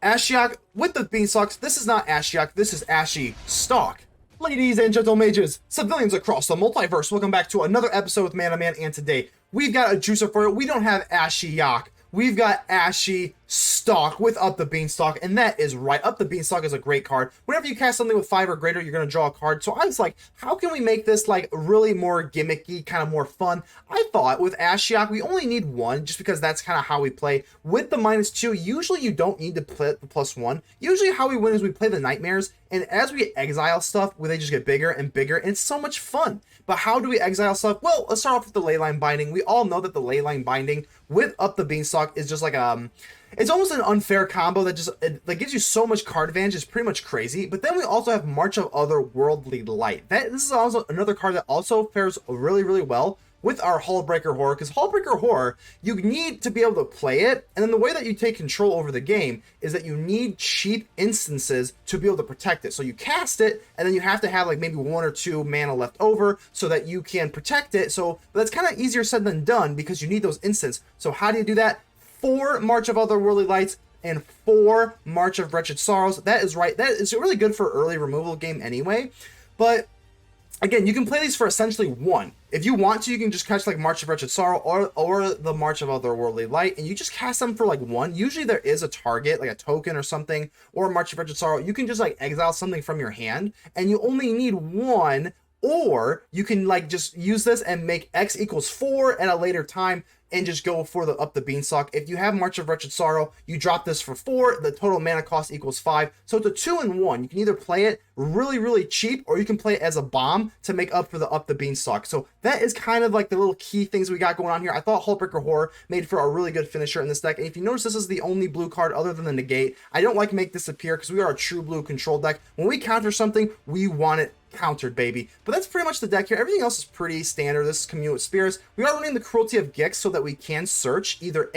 Ashiok with the Beanstalks. This is not Ashiok, this is AshiSTALK. Ladies and gentlemen, civilians across the multiverse, welcome back to another episode with Man, and today we've got a juicer for you. We don't have Ashiok, we've got AshiSTALK with Up the Beanstalk, and that is right. Up the Beanstalk is a great card. Whenever you cast something with 5 or greater, you're going to draw a card. So I was like, how can we make this like really more gimmicky, kind of more fun? I thought with Ashiok, we only need 1, just because that's kind of how we play. With the -2, usually you don't need to play the +1. Usually how we win is we play the Nightmares, and as we exile stuff, they just get bigger and bigger, and it's so much fun. But how do we exile stuff? Well, let's start off with the Leyline Binding. We all know that the Leyline Binding with Up the Beanstalk is just like it's almost an unfair combo that just that gives you so much card advantage. It's pretty much crazy. But then we also have March of Otherworldly Light. This is also another card that also fares really, really well with our Hullbreaker Horror, because Hullbreaker Horror, you need to be able to play it, and then the way that you take control over the game is that you need cheap instances to be able to protect it. So you cast it, and then you have to have like maybe 1 or 2 mana left over so that you can protect it. So that's kind of easier said than done because you need those instants. So how do you do that? 4 March of Otherworldly Lights and 4 March of Wretched Sorrows. That is right. That is really good for early removal game anyway. But again, you can play these for essentially 1. If you want to, you can just catch like March of Wretched Sorrow or the March of Otherworldly Light, and you just cast them for like 1. Usually there is a target, like a token or something, or March of Wretched Sorrow. You can just like exile something from your hand, and you only need 1, or you can like just use this and make X equals 4 at a later time, and just go for the Up the Beanstalk. If you have March of Wretched Sorrow, you drop this for 4, the total mana cost equals 5. So it's a 2-in-1. You can either play it really, really cheap, or you can play it as a bomb to make up for the Up the Beanstalk. So that is kind of like the little key things we got going on here. I thought Hullbreaker Horror made for a really good finisher in this deck. And if you notice, this is the only blue card other than the Negate. I don't like Make Disappear because we are a true blue control deck. When we counter something, we want it countered, baby. But that's pretty much the deck here. Everything else is pretty standard. This is Commune with Spirits. We are running the Cruelty of Gix so that we can search either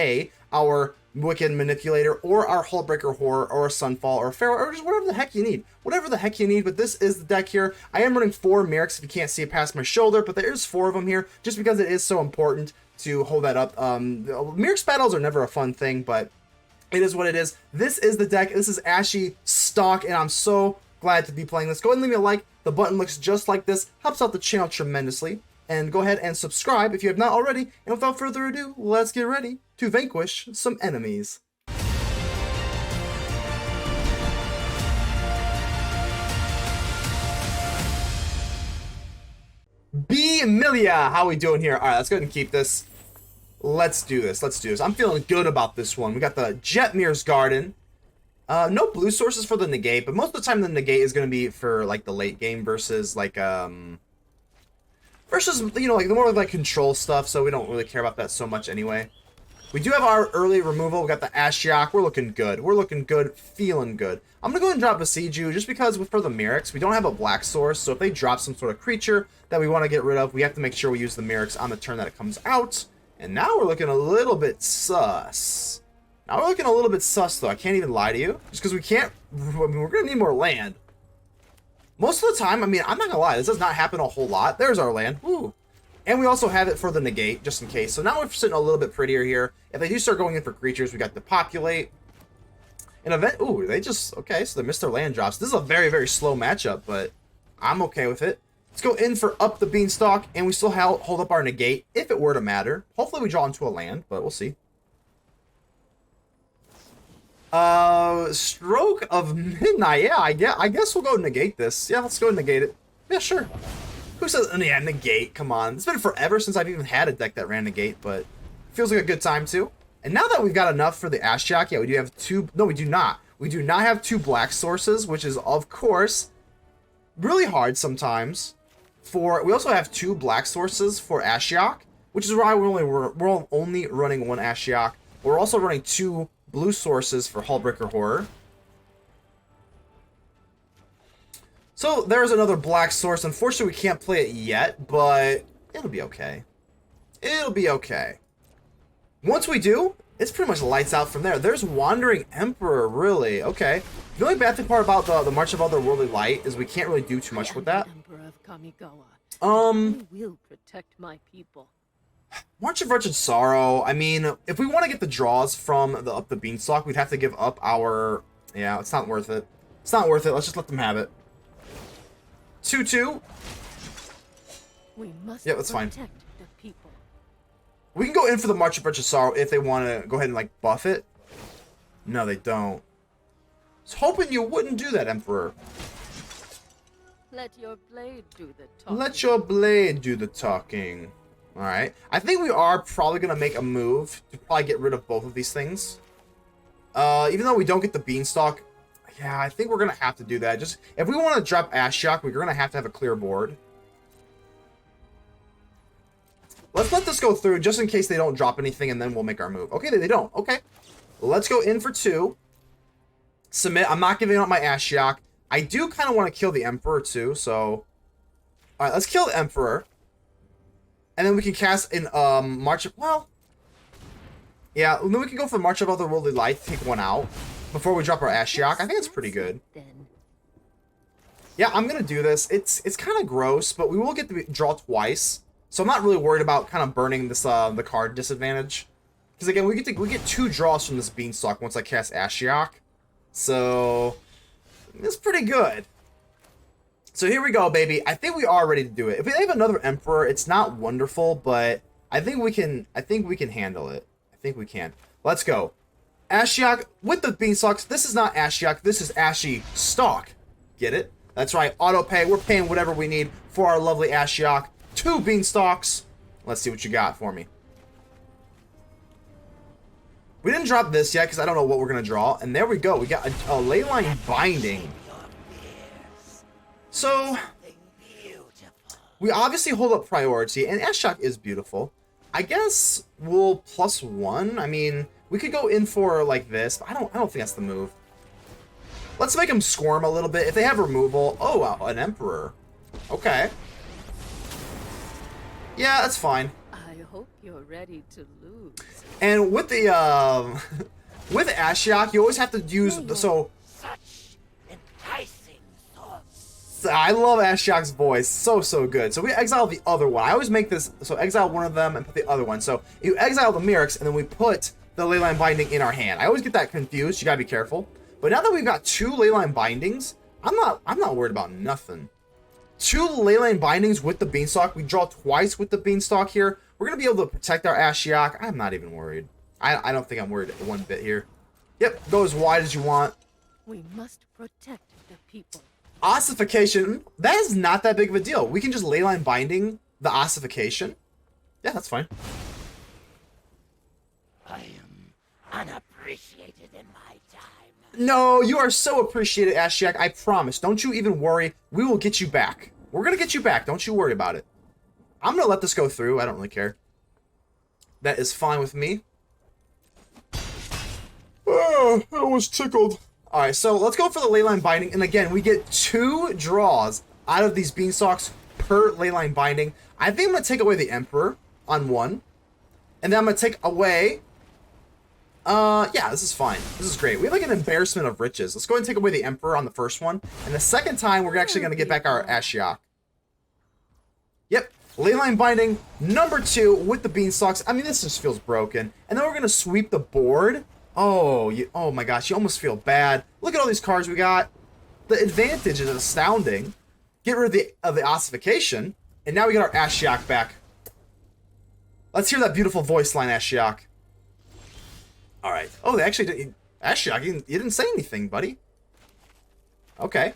our Wicked Manipulator, or our Hullbreaker Horror, or a Sunfall, or a Pharaoh, or just whatever the heck you need. Whatever the heck you need, but this is the deck here. I am running 4 Mirrex if you can't see it past my shoulder, but there's 4 of them here, just because it is so important to hold that up. Mirrex battles are never a fun thing, but it is what it is. This is the deck. This is AshiSTALK, and I'm so glad to be playing this. Go ahead and leave me a like. The button looks just like this. Helps out the channel tremendously. And go ahead and subscribe if you have not already. And without further ado, let's get ready to vanquish some enemies. B-Milia, how we doing here? All right, let's go ahead and keep this. Let's do this. Let's do this. I'm feeling good about this one. We got the Jetmir's Garden. No blue sources for the Negate, but most of the time the Negate is going to be for like the late game versus like versus, you know, like the more like control stuff, so we don't really care about that so much anyway. We do have our early removal. We got the Ashiok. We're looking good. We're looking good, feeling good. I'm gonna go and drop Boseiju just because for the Mirrex, we don't have a black source, so if they drop some sort of creature that we want to get rid of, we have to make sure we use the Mirrex on the turn that it comes out. And now we're looking a little bit sus. Now we're looking a little bit sus, though. I can't even lie to you. Just because we can't... I mean, we're going to need more land. Most of the time, I mean, I'm not going to lie. This does not happen a whole lot. There's our land. Woo. And we also have it for the Negate, just in case. So now we're sitting a little bit prettier here. If they do start going in for creatures, we got Depopulate. An event... Ooh, they just... Okay, so they missed their land drops. This is a very, very slow matchup, but I'm okay with it. Let's go in for Up the Beanstalk, and we still hold up our Negate, if it were to matter. Hopefully we draw into a land, but we'll see. Stroke of Midnight. Yeah, I guess we'll go negate this. Yeah, let's go negate it. Yeah, sure. Who says, yeah, negate? Come on. It's been forever since I've even had a deck that ran negate, but feels like a good time too. And now that we've got enough for the Ashiok, yeah, we do have 2. No, we do not. We do not have 2 black sources, which is, of course, really hard sometimes. We also have 2 black sources for Ashiok, which is why we're only running 1 Ashiok. We're also running 2 blue sources for Hullbreaker Horror. So there's another black source. Unfortunately, we can't play it yet, but it'll be okay. It'll be okay. Once we do, it's pretty much lights out from there. There's Wandering Emperor, really. Okay. The only bad part about the March of Otherworldly Light is we can't really do too much with that. I will protect my people. March of Wretched Sorrow. I mean, if we want to get the draws from the Up the Beanstalk, we'd have to give up our Yeah, it's not worth it. It's not worth it. Let's just let them have it. 2/2. We must Yeah, that's fine. protect the people. We can go in for the March of Wretched Sorrow if they want to go ahead and, like, buff it. No, they don't. I was hoping you wouldn't do that, Emperor. Let your blade do the talking. Let your blade do the talking. Alright. I think we are probably going to make a move to probably get rid of both of these things. Even though we don't get the Beanstalk, yeah, I think we're going to have to do that. Just if we want to drop Ashiok, we're going to have a clear board. Let's let this go through just in case they don't drop anything, and then we'll make our move. Okay, they don't. Okay. Let's go in for 2. Submit. I'm not giving up my Ashiok. I do kind of want to kill the Emperor, too, so... Alright, let's kill the Emperor. And then we can cast in March of... Well... Yeah, then we can go for March of Otherworldly Light, take one out, before we drop our Ashiok. I think it's pretty good. Yeah, I'm going to do this. It's kind of gross, but we will get to draw twice. So I'm not really worried about kind of burning this the card disadvantage. Because again, we get 2 draws from this Beanstalk once I cast Ashiok. So it's pretty good. So here we go, baby. I think we are ready to do it. If we have another Emperor, it's not wonderful, but I think we can handle it. I think we can. Let's go. Ashiok with the Beanstalks. This is not Ashiok, this is AshiSTALK. Get it? That's right. Auto pay. We're paying whatever we need for our lovely Ashiok. 2 Beanstalks. Let's see what you got for me. We didn't drop this yet because I don't know what we're going to draw. And there we go. We got a Leyline Binding. So, we obviously hold up priority. And Ashiok is beautiful. I guess we'll +1. I mean, we could go in for like this. But I don't think that's the move. Let's make them squirm a little bit. If they have removal. Oh, an Emperor. Okay. Yeah, that's fine. I hope you're ready to lose. And with the with Ashiok, you always have to use the such enticing thoughts. I love Ashiok's voice, so good. So we exile the other one. I always make this so exile one of them and put the other one. So you exile the Mirrex and then we put the Leyline Binding in our hand. I always get that confused. You gotta be careful. But now that we've got 2 Leyline Bindings, I'm not worried about nothing. 2 Leyline Bindings with the Beanstalk. We draw twice with the Beanstalk here. We're going to be able to protect our Ashiok. I'm not even worried. I don't think I'm worried one bit here. Yep, go as wide as you want. We must protect the people. Ossification. That is not that big of a deal. We can just Leyline Binding the Ossification. Yeah, that's fine. I am unappreciated in my time. No, you are so appreciated, Ashiok. I promise. Don't you even worry. We will get you back. We're going to get you back. Don't you worry about it. I'm going to let this go through. I don't really care. That is fine with me. Oh, I was tickled. Alright, so let's go for the Leyline Binding. And again, we get 2 draws out of these Beanstalks per Leyline Binding. I think I'm going to take away the Emperor on 1. And then I'm going to take away... yeah, this is fine. This is great. We have like an embarrassment of riches. Let's go ahead and take away the Emperor on the first one. And the second time, we're actually going to get back our Ashiok. Yep. Leyline Binding, number 2 with the Beanstalks. I mean, this just feels broken. And then we're going to sweep the board. Oh, oh my gosh, you almost feel bad. Look at all these cards we got. The advantage is astounding. Get rid of the Ossification. And now we got our Ashiok back. Let's hear that beautiful voice line, Ashiok. Alright. Oh, they actually did. Ashiok, you didn't say anything, buddy. Okay.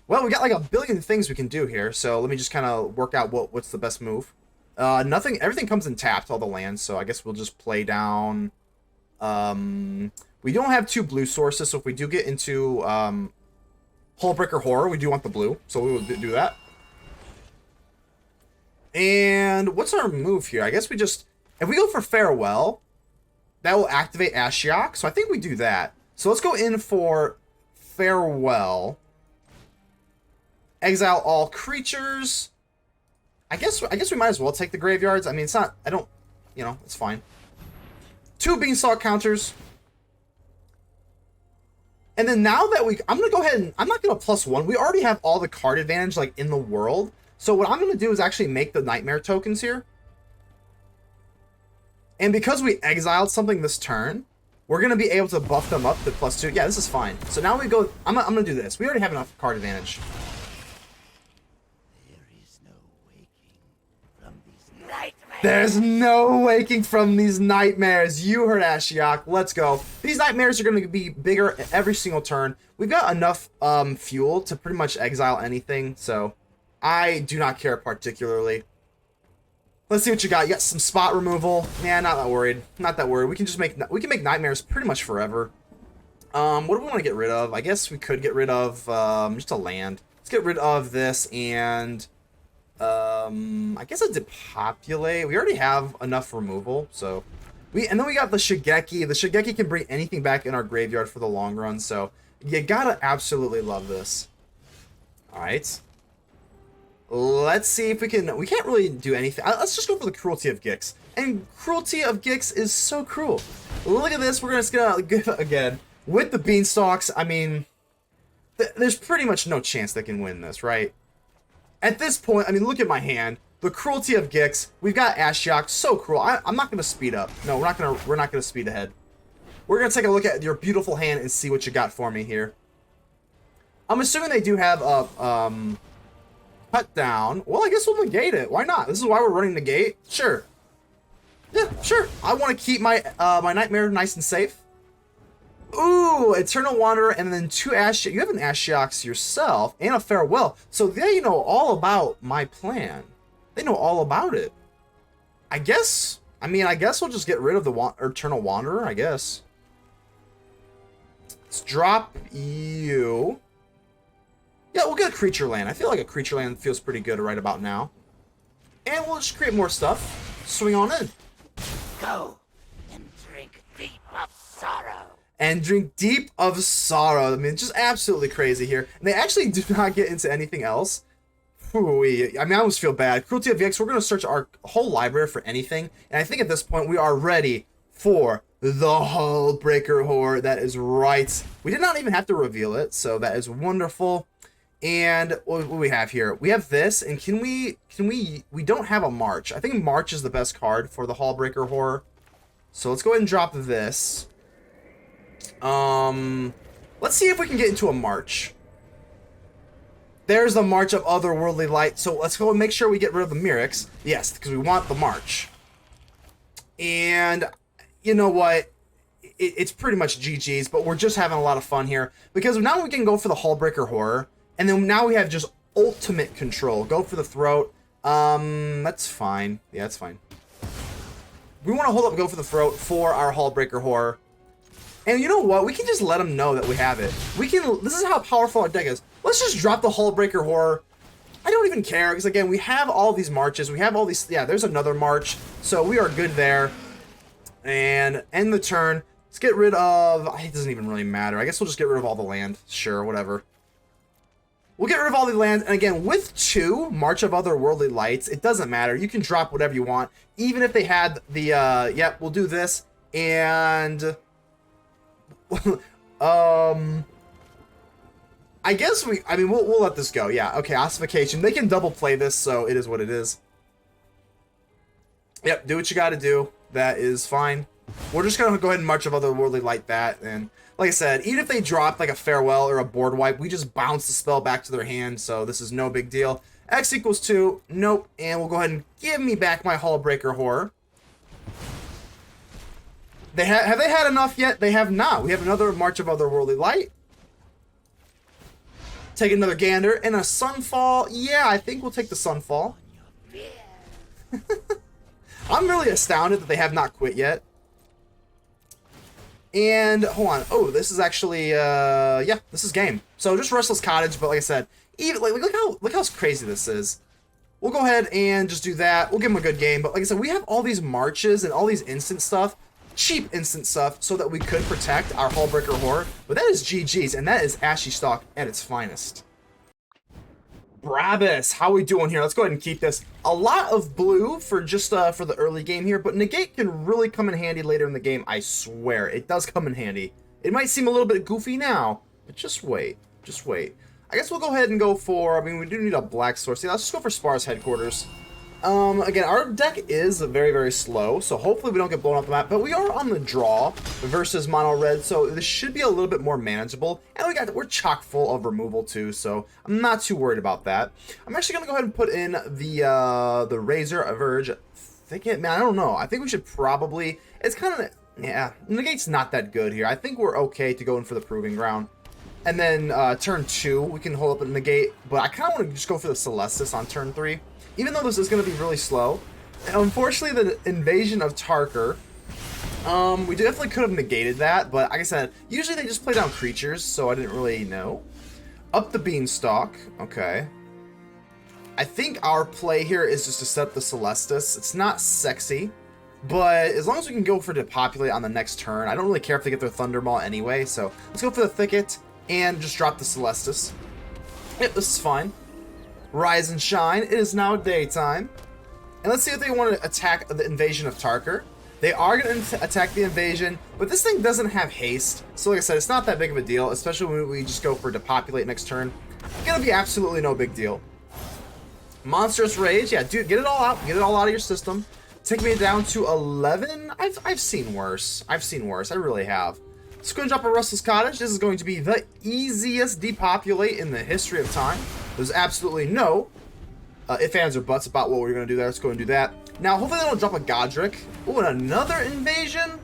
Well, we got like a billion things we can do here, so let me just kind of work out what's the best move. Nothing. Everything comes in tapped, all the lands, so I guess we'll just play down. We don't have 2 blue sources, so if we do get into Hullbreaker Horror, we do want the blue, so we will do that. And what's our move here? I guess we just, if we go for Farewell, that will activate Ashiok, so I think we do that. So let's go in for Farewell. Exile all creatures. I guess we might as well take the graveyards. I mean, it's not, I don't, you know, it's fine. 2 Beanstalk counters. And then now that I'm going to go ahead and, I'm not going to +1. We already have all the card advantage, like, in the world. So what I'm going to do is actually make the Nightmare tokens here. And because we exiled something this turn, we're going to be able to buff them up to +2. Yeah, this is fine. So now we go, I'm going to do this. We already have enough card advantage. There's no waking from these nightmares. You heard Ashiok. Let's go. These nightmares are going to be bigger every single turn. We've got enough fuel to pretty much exile anything, so I do not care particularly. Let's see what you got. You got some spot removal. Yeah, not that worried. Not that worried. We can make nightmares pretty much forever. What do we want to get rid of? I guess we could get rid of just a land. Let's get rid of this and I guess a Depopulate. We already have enough removal, so and then we got the Shigeki. The Shigeki can bring anything back in our graveyard for the long run, so you gotta absolutely love this. All right. Let's see if we can. We can't really do anything. Let's just go for the Cruelty of Gix. And Cruelty of Gix is so cruel. Look at this. We're just gonna go again with the Beanstalks. I mean, there's pretty much no chance they can win this, right? At this point, I mean, look at my hand. The Cruelty of Gix. We've got Ashiok. So cruel. I'm not gonna speed up. No, we're not gonna speed ahead. We're gonna take a look at your beautiful hand and see what you got for me here. I'm assuming they do have a cut down. Well, I guess we'll negate it. Why not? This is why we're running Negate. Sure. Yeah, sure. I want to keep my my nightmare nice and safe. Ooh, Eternal Wanderer, and then 2 Ashiok. You have an Ashioks yourself, and a Farewell. So they know all about my plan. They know all about it. I guess we'll just get rid of the Eternal Wanderer, I guess. Let's drop you. Yeah, we'll get a creature land. I feel like a creature land feels pretty good right about now. And we'll just create more stuff. Swing on in. Go and drink deep of sorrow. And drink deep of sorrow. I mean, just absolutely crazy here. And they actually do not get into anything else. Ooh-wee. I mean, I almost feel bad. Cruelty of Gix, we're going to search our whole library for anything. And I think at this point we are ready for the Hullbreaker Horror. That is right. We did not even have to reveal it, so that is wonderful. And what do we have here? We have this, and we don't have a March. I think March is the best card for the Hullbreaker Horror. So let's go ahead and drop this. Let's see if we can get into a March. There's the March of Otherworldly Light. So let's go and make sure we get rid of the Mirrex. Yes, because we want the March. And you know what? It's pretty much GG's, but we're just having a lot of fun here. Because now we can go for the Hullbreaker Horror. And then now we have just ultimate control. Go for the throat. That's fine. Yeah, that's fine. We want to hold up and go for the throat for our Hullbreaker Horror. And you know what? We can just let them know that we have it. This is how powerful our deck is. Let's just drop the Hullbreaker Horror. I don't even care, because again, we have all these marches. We have all these, yeah, there's another march. So we are good there. And end the turn. Let's get rid of, it doesn't even really matter. I guess we'll just get rid of all the land. Sure, whatever. We'll get rid of all the lands, and again, with 2 March of Otherworldly Lights, it doesn't matter. You can drop whatever you want. Even if they had the, yep, we'll do this, and, I guess we'll let this go. Yeah, okay, Ossification. They can double play this, so it is what it is. Yep, do what you gotta do. That is fine. We're just gonna go ahead and March of Otherworldly Light that, and like I said, even if they drop like a Farewell or a board wipe, we just bounce the spell back to their hand, so this is no big deal. X equals 2, nope, and we'll go ahead and give me back my Hullbreaker Horror. Have they had enough yet? They have not. We have another March of Otherworldly Light. Take another gander, and a Sunfall. Yeah, I think we'll take the Sunfall. I'm really astounded that they have not quit yet. And, hold on. Oh, this is actually, yeah, this is game. So, just Restless Cottage, but like I said, even, like, look how crazy this is. We'll go ahead and just do that. We'll give them a good game. But like I said, we have all these marches and all these instant stuff, cheap instant stuff, so that we could protect our Hullbreaker Horror. But that is GG's, and that is AshiSTALK at its finest. Brabus, how we doing here? Let's go ahead and keep this. A lot of blue for just for the early game here, but Negate can really come in handy later in the game. I swear, it does come in handy. It might seem a little bit goofy now, but just wait. I guess we'll go ahead and go for, I mean, we do need a black source. Yeah, let's just go for Spara's headquarters. Again, our deck is very, very slow, so hopefully we don't get blown off the map, but we are on the draw versus mono red, so this should be a little bit more manageable, and we're chock full of removal too, so I'm not too worried about that. I'm actually going to go ahead and put in the Razorverge Thicket. Man, I don't know. I think we should probably, it's kind of, yeah, Negate's not that good here. I think we're okay to go in for the Proving Ground. And then turn 2, we can hold up a Negate, but I kind of want to just go for the Celestus on turn 3. Even though this is going to be really slow. And unfortunately, the Invasion of Tarkir, we definitely could have negated that, but like I said, usually they just play down creatures, so I didn't really know. Up the Beanstalk, okay. I think our play here is just to set up the Celestus. It's not sexy, but as long as we can go for Depopulate on the next turn, I don't really care if they get their Thundermaw anyway, so let's go for the Thicket and just drop the Celestus. Yep, this is fine. Rise and shine, it is now daytime. And let's see if they want to attack the Invasion of Tarkir. They are going to attack the Invasion, but this thing doesn't have haste. So like I said, it's not that big of a deal, especially when we just go for Depopulate next turn. It's going to be absolutely no big deal. Monstrous Rage, yeah, dude, get it all out. Get it all out of your system. Take me down to 11. I've seen worse. I've seen worse, I really have. Let's go and drop a Restless Cottage. This is going to be the easiest Depopulate in the history of time. There's absolutely no ifs, ands, or buts about what we're going to do there. Let's go and do that. Now, hopefully they don't drop a Godric. Oh, and another Invasion?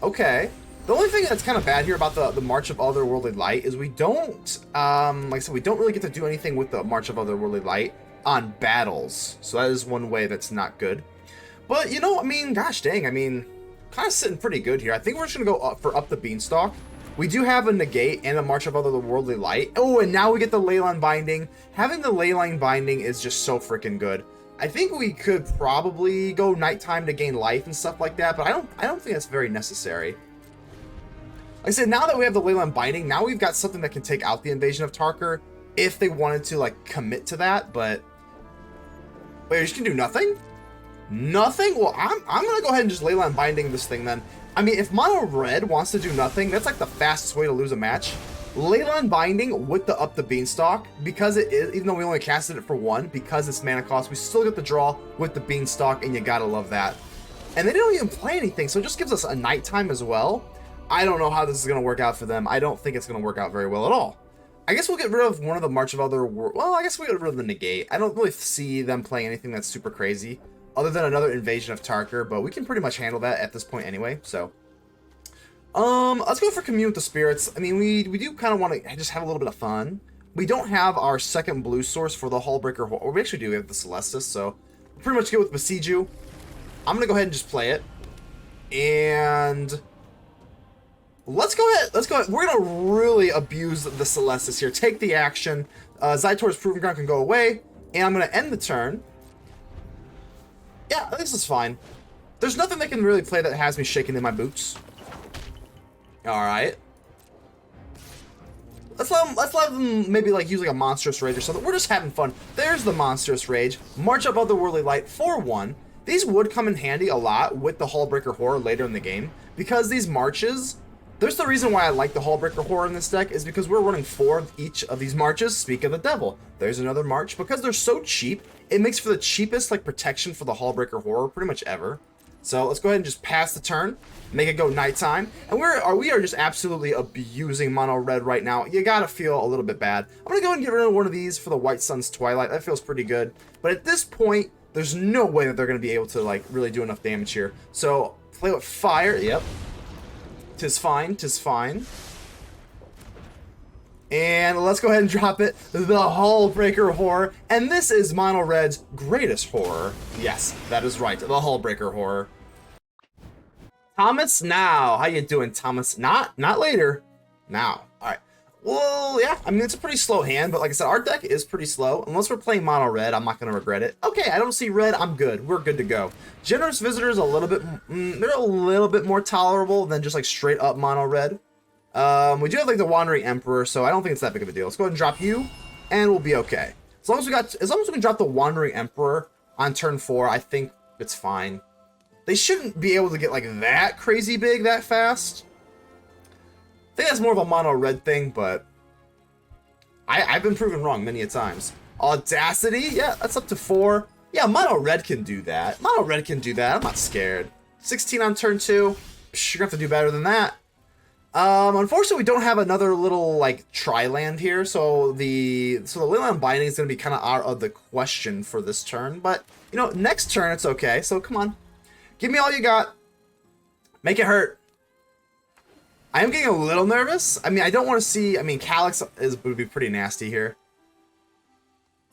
Okay. The only thing that's kind of bad here about the March of Otherworldly Light is we don't, like I said, we don't really get to do anything with the March of Otherworldly Light on battles. So that is one way that's not good. But, you know, I mean, gosh dang, I mean, kind of sitting pretty good here. I think we're just going to go up for Up the Beanstalk. We do have a Negate and a March of Otherworldly Light. Oh, and now we get the Leyline Binding. Having the Leyline Binding is just so freaking good. I think we could probably go nighttime to gain life and stuff like that, but I don't think that's very necessary. Like I said, now that we have the Leyline Binding, now we've got something that can take out the Invasion of Tarkir if they wanted to, like, commit to that, but... Wait, you just can do nothing? Nothing? Well, I'm gonna go ahead and just Leyline Binding this thing then. I mean, if mono red wants to do nothing, that's like the fastest way to lose a match. Leyline Binding with the Up the Beanstalk, because it is, even though we only casted it for 1, because it's mana cost, we still get the draw with the Beanstalk, and you gotta love that. And they don't even play anything, so it just gives us a nighttime as well. I don't know how this is gonna work out for them. I don't think it's gonna work out very well at all. I guess we'll get rid of one of the March of Otherworldly. Well, I guess we'll get rid of the Negate. I don't really see them playing anything that's super crazy, other than another Invasion of Tarkir, but we can pretty much handle that at this point anyway, so. Let's go for Commune with the Spirits. I mean, we do kind of want to just have a little bit of fun. We don't have our second blue source for the Hullbreaker Horror. We actually do, we have the Celestus, so we'll pretty much go with Boseiju. I'm going to go ahead and just play it. And let's go ahead. We're going to really abuse the Celestus here. Take the action. Ziatora's Proving Ground can go away, and I'm going to end the turn. Yeah, this is fine. There's nothing they can really play that has me shaking in my boots. Alright. Let's let them maybe like use like a Monstrous Rage or something. We're just having fun. There's the Monstrous Rage. March of Otherworldly Light for 1. These would come in handy a lot with the Hullbreaker Horror later in the game, because these marches, there's the reason why I like the Hullbreaker Horror in this deck, is because we're running 4 of each of these marches. Speak of the devil. There's another march. Because they're so cheap, it makes for the cheapest like protection for the Hullbreaker Horror pretty much ever. So let's go ahead and just pass the turn, make it go nighttime, and we are just absolutely abusing mono red right now. You gotta feel a little bit bad. I'm gonna go and get rid of one of these for the White Sun's Twilight. That feels pretty good. But at this point, there's no way that they're gonna be able to like really do enough damage here. So play with fire. Yep. 'Tis fine. 'Tis fine. And let's go ahead and drop it. The Hullbreaker Horror. And this is Mono Red's greatest horror. Yes, that is right. The Hullbreaker Horror. Thomas, now. How you doing, Thomas? Not later. Now. Alright. Well, yeah. I mean, it's a pretty slow hand. But like I said, our deck is pretty slow. Unless we're playing Mono Red, I'm not going to regret it. Okay, I don't see red. I'm good. We're good to go. Generous Visitors a little bit... they're a little bit more tolerable than just like straight up Mono Red. We do have like the Wandering Emperor, so I don't think it's that big of a deal. Let's go ahead and drop you, and we'll be okay. As long as we can drop the Wandering Emperor on turn 4, I think it's fine. They shouldn't be able to get like that crazy big that fast. I think that's more of a mono red thing, but I've been proven wrong many a times. Audacity, yeah, that's up to 4. Yeah, Mono Red can do that. Mono Red can do that. I'm not scared. 16 on turn 2. You're gonna have to do better than that. Unfortunately, we don't have another little, like, tri-land here, so the Leyline Binding is gonna be kind of out of the question for this turn, but, you know, next turn it's okay, so come on. Give me all you got. Make it hurt. I am getting a little nervous. I mean, I don't want to see, I mean, Calyx would be pretty nasty here.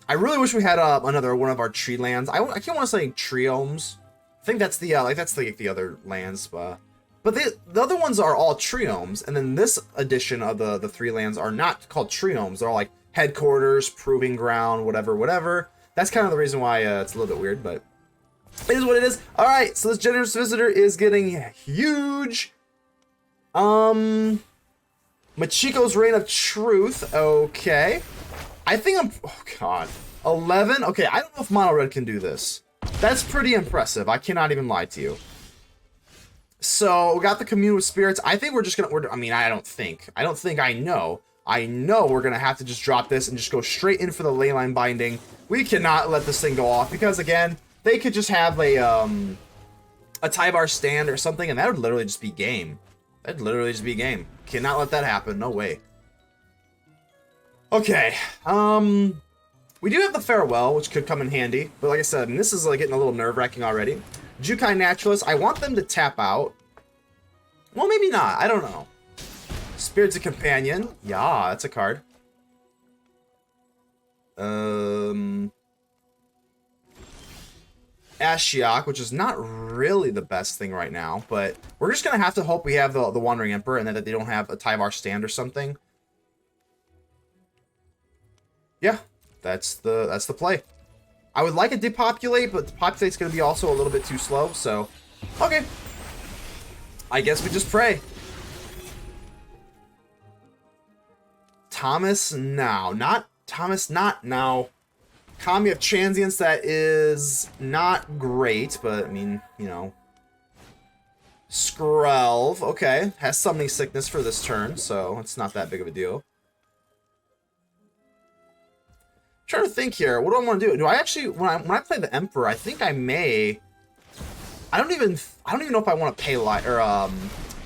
I really wish we had another one of our tree lands. I can't want to say triomes. I think that's the, the other lands, but the other ones are all triomes, and then this edition of the 3 lands are not called triomes. They're all like headquarters, proving ground, whatever. That's kind of the reason why it's a little bit weird, but it is what it is. All right, so this generous visitor is getting huge. Machiko's Reign of Truth. Okay, I think I'm. Oh God, 11. Okay, I don't know if Mono Red can do this. That's pretty impressive. I cannot even lie to you. So we got the Commune with Spirits. I think we're just gonna. I mean, I don't think. I know. I know we're gonna have to just drop this and just go straight in for the Leyline Binding. We cannot let this thing go off because again, they could just have a Tyvar stand or something, and that would literally just be game. That'd literally just be game. Cannot let that happen. No way. Okay. We do have the Farewell, which could come in handy, but like I said, and this is like getting a little nerve-wracking already. Jukai Naturalist, I want them to tap out. Well, maybe not. I don't know. Spirits of Companion. Yeah, that's a card. Ashiok, which is not really the best thing right now, but we're just gonna have to hope we have the Wandering Emperor and that they don't have a Tyvar stand or something. Yeah, that's the play. I would like a Depopulate, but Depopulate's gonna be also a little bit too slow, so okay. I guess we just pray. Thomas now. Not Thomas, not now. Kami of Transience, that is not great, but I mean, you know. Skrelv, okay. Has Summoning Sickness for this turn, so it's not that big of a deal. Trying to think here. What do I want to do? Do I actually, when I play the Emperor, I think I may. I don't even know if I want to pay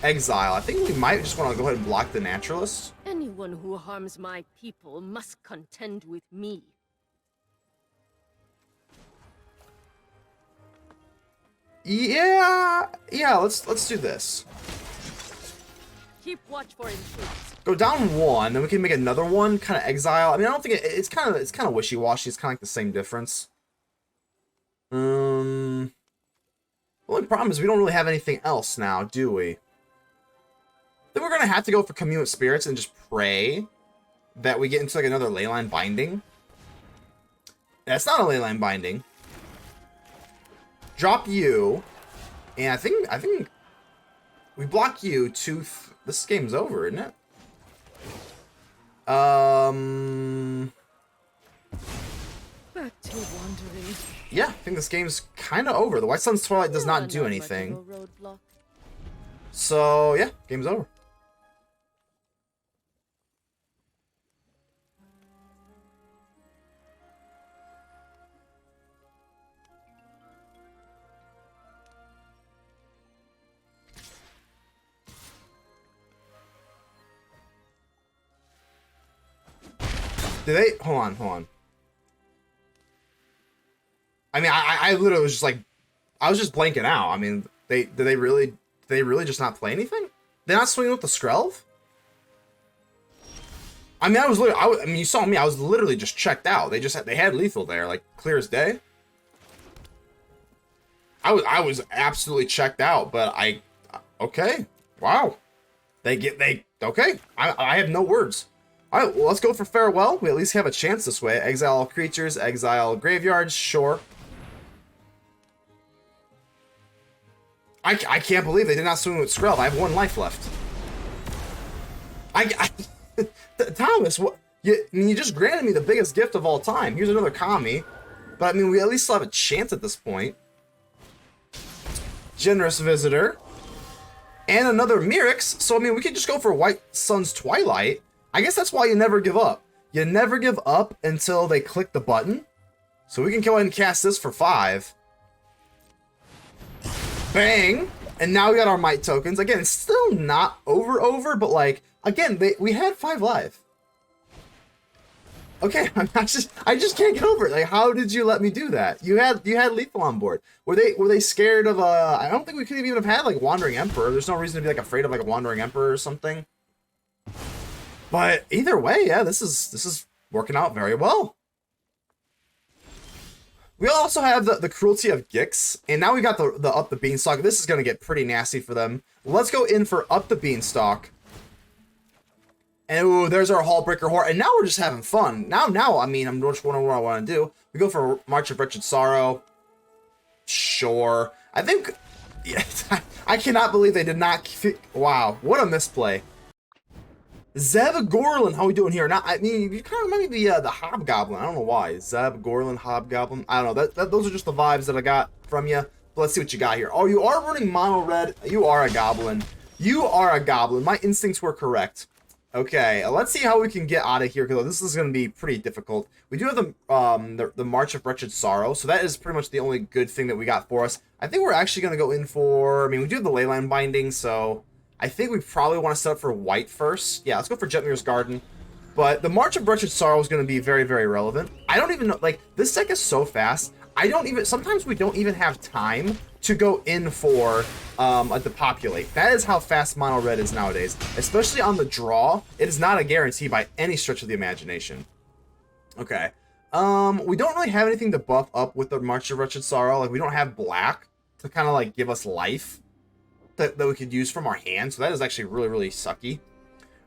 exile. I think we might just want to go ahead and block the Naturalist. Anyone who harms my people must contend with me. Yeah, let's do this. Keep watch for intruders. Go down 1, then we can make another one, kind of exile. I mean, I don't think it's kind of wishy-washy. It's kind of like the same difference. The only problem is we don't really have anything else now, do we? Then we're gonna have to go for Commune with Spirits and just pray that we get into like another Leyline Binding. That's not a Leyline Binding. Drop you, and I think we block you to. This game's over, isn't it? Back to wandering. Yeah, I think this game's kind of over. The White Sun's Twilight does not do anything. So yeah, game's over. Did they? Hold on. I mean, I literally was just like, I was just blanking out. I mean, did they really just not play anything? They're not swinging with the Skrelv? I mean, I mean, you saw me. I was literally just checked out. They had lethal there, like clear as day. I was absolutely checked out, but okay, wow. Okay. I have no words. All right, well, let's go for Farewell. We at least have a chance this way. Exile creatures, exile graveyards, sure. I can't believe they did not swing with Skrelv. I have 1 life left. Thomas, what? You just granted me the biggest gift of all time. Here's another Kami. But, I mean, we at least still have a chance at this point. Generous Visitor. And another Mirrex. So, I mean, we could just go for White Sun's Twilight. I guess that's why you never give up. You never give up until they click the button. So we can go ahead and cast this for 5. Bang! And now we got our might tokens. Again, still not over, but like, again, we had 5 life. Okay, I just can't get over it. Like, how did you let me do that? You had lethal on board. Were they scared of I don't think we could even have had like Wandering Emperor. There's no reason to be like afraid of like a Wandering Emperor or something. But either way, yeah, this is working out very well. We also have the Cruelty of Gix, and now we got the Up the Beanstalk. This is gonna get pretty nasty for them. Let's go in for Up the Beanstalk. And ooh, there's our Hullbreaker Horror, and now we're just having fun. Now, I mean, I'm just wondering what I want to do. We go for March of Wretched Sorrow. Sure. I think, yeah, I cannot believe they did not, wow, what a misplay. Zeb Gorlin, how we doing here? Now, I mean, you kind of remind me of the Hobgoblin. I don't know why. Zeb Gorlin, Hobgoblin. I don't know. Those are just the vibes that I got from you. But let's see what you got here. Oh, you are running mono red. You are a goblin. You are a goblin. My instincts were correct. Okay, let's see how we can get out of here, because this is going to be pretty difficult. We do have the March of Wretched Sorrow, so that is pretty much the only good thing that we got for us. I think we're actually going to go in for, I mean, we do have the Leyline Binding, so I think we probably want to set up for white first. Yeah, let's go for Jetmir's Garden. But the March of Wretched Sorrow is going to be very, very relevant. I don't even know, like, this deck is so fast. Sometimes we don't even have time to go in for a Depopulate. That is how fast mono red is nowadays. Especially on the draw, it is not a guarantee by any stretch of the imagination. Okay. We don't really have anything to buff up with the March of Wretched Sorrow. Like, we don't have black to kind of like give us life that we could use from our hand. So that is actually really, really sucky.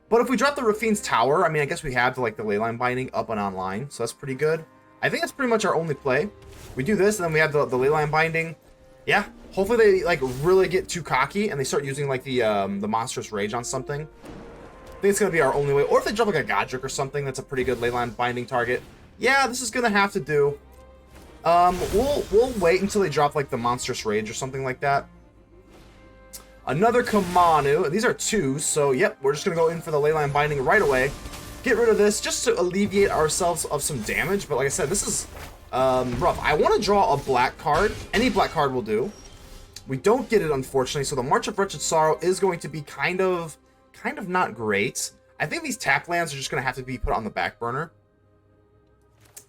But if we drop the Raffine's Tower, I mean, I guess we have like the Leyline Binding up and online. So that's pretty good. I think that's pretty much our only play. We do this, and then we have the Leyline Binding. Yeah, hopefully they like really get too cocky and they start using like the Monstrous Rage on something. I think it's gonna be our only way. Or if they drop like a Godric or something, that's a pretty good Leyline Binding target. Yeah, this is gonna have to do. We'll wait until they drop like the Monstrous Rage or something like that. Another Commune. These are 2s, so yep, we're just gonna go in for the Leyline Binding right away. Get rid of this just to alleviate ourselves of some damage. But like I said, this is rough. I want to draw a black card. Any black card will do. We don't get it, unfortunately, so the March of Wretched Sorrow is going to be kind of not great. I think these tap lands are just going to have to be put on the back burner.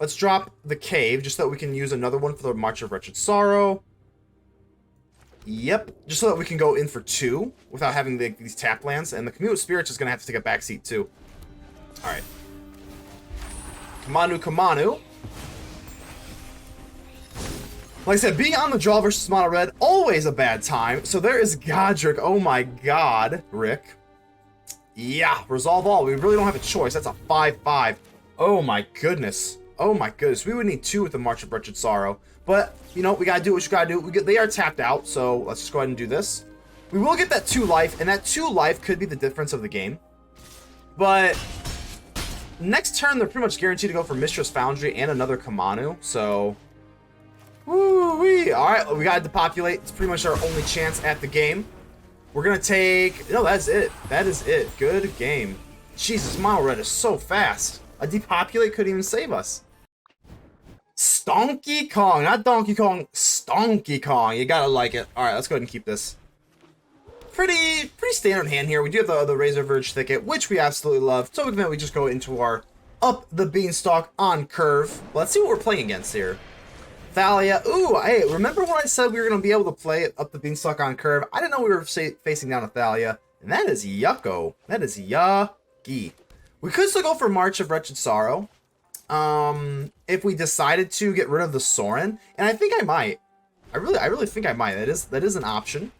Let's drop the Cave, just so that we can use another one for the March of Wretched Sorrow. Yep, just so that we can go in for 2 without having these tap lands. And the Commune with Spirits is going to have to take a backseat, too. Alright. Commune. Like I said, being on the draw versus mono red, always a bad time. So there is Godric. Oh my god, Rick. Yeah, resolve all. We really don't have a choice. That's a 5/5. Oh my goodness. Oh my goodness. We would need 2 with the March of Wretched Sorrow. But, you know, we gotta do what you gotta do. They are tapped out, so let's just go ahead and do this. We will get that 2 life, and that 2 life could be the difference of the game. But next turn, they're pretty much guaranteed to go for Mistress Foundry and another Commune, so woo-wee. Alright, we gotta Depopulate. It's pretty much our only chance at the game. We're gonna take... No, that's it. That is it. Good game. Jesus, mono red is so fast. A Depopulate couldn't even save us. Stonky Kong. Not Donkey Kong. Stonky Kong. You gotta like it. Alright, let's go ahead and keep this. Pretty standard hand here. We do have the Razorverge Thicket, which we absolutely love. So we just go into our Up the Beanstalk on curve. Let's see what we're playing against here. Thalia. Ooh, hey, remember when I said we were going to be able to play Up the Beanstalk on curve? I didn't know we were facing down a Thalia. And that is yucko. That is yucky. We could still go for March of Wretched Sorrow. If we decided to get rid of the Sorin. And I think I might. I really think I might. That is an option.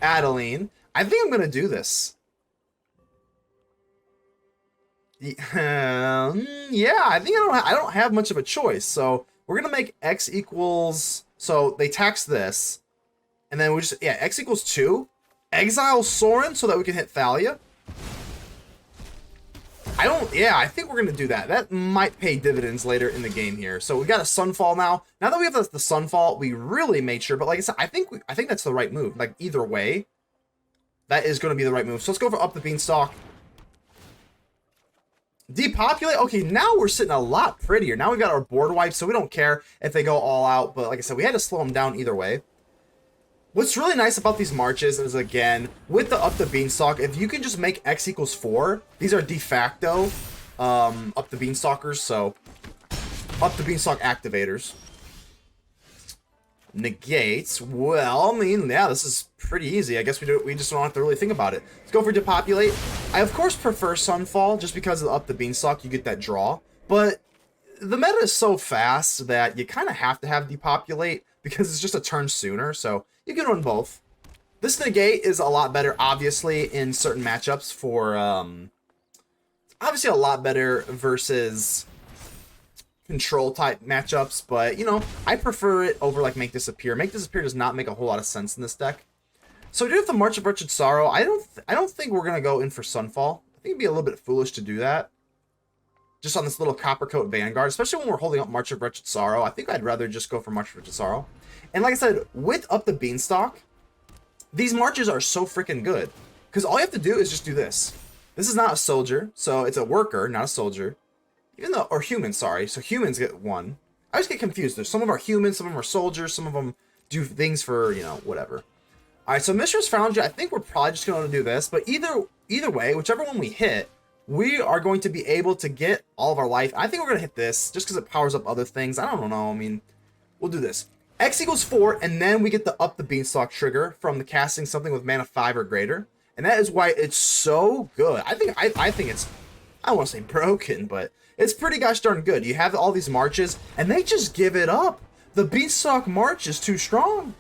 Adeline. I think I'm going to do this. Yeah, I think I don't have much of a choice. So we're going to make X equals... So they tax this. And then we just... Yeah, X equals 2. Exile Sorin so that we can hit Thalia. I think we're going to do that. That might pay dividends later in the game here. So we got a Sunfall now. Now that we have the Sunfall, we really made sure. But like I said, I think that's the right move. Like, either way, that is going to be the right move. So let's go for Up the Beanstalk. Depopulate. Okay, now we're sitting a lot prettier. Now we've got our board wipe, so we don't care if they go all out. But like I said, we had to slow them down either way. What's really nice about these marches is, again, with the Up the Beanstalk, if you can just make X equals 4, these are de facto Up the Beanstalkers, so Up the Beanstalk activators. Negates. Well, I mean, yeah, this is pretty easy. I guess we just don't have to really think about it. Let's go for Depopulate. I, of course, prefer Sunfall, just because of Up the Beanstalk, you get that draw. But the meta is so fast that you kind of have to have Depopulate, because it's just a turn sooner, so you can run both. This Negate is a lot better, obviously, in certain matchups for, obviously a lot better versus control type matchups, but, you know, I prefer it over, like, Make Disappear. Make Disappear does not make a whole lot of sense in this deck. So we do have the March of Wretched Sorrow. I don't think we're going to go in for Sunfall. I think it'd be a little bit foolish to do that. Just on this little Coppercoat Vanguard, especially when we're holding up March of Wretched Sorrow. I think I'd rather just go for March of Wretched Sorrow. And like I said, with Up the Beanstalk, these marches are so freaking good. Because all you have to do is just do this. This is not a soldier, so it's a worker, not a soldier. Even though, or humans, sorry. So humans get 1. I always get confused. There's some of them are humans, some of them are soldiers, some of them do things for, you know, whatever. Alright, so Mistress Foundry, I think we're probably just going to do this. But either way, whichever one we hit, we are going to be able to get all of our life. I think we're going to hit this, just because it powers up other things. I don't know, I mean, we'll do this. X equals 4, and then we get the Up the Beanstalk trigger from the casting something with mana 5 or greater. And that is why it's so good. I think it's, I don't want to say broken, but it's pretty gosh darn good. You have all these marches, and they just give it up. The Beanstalk March is too strong.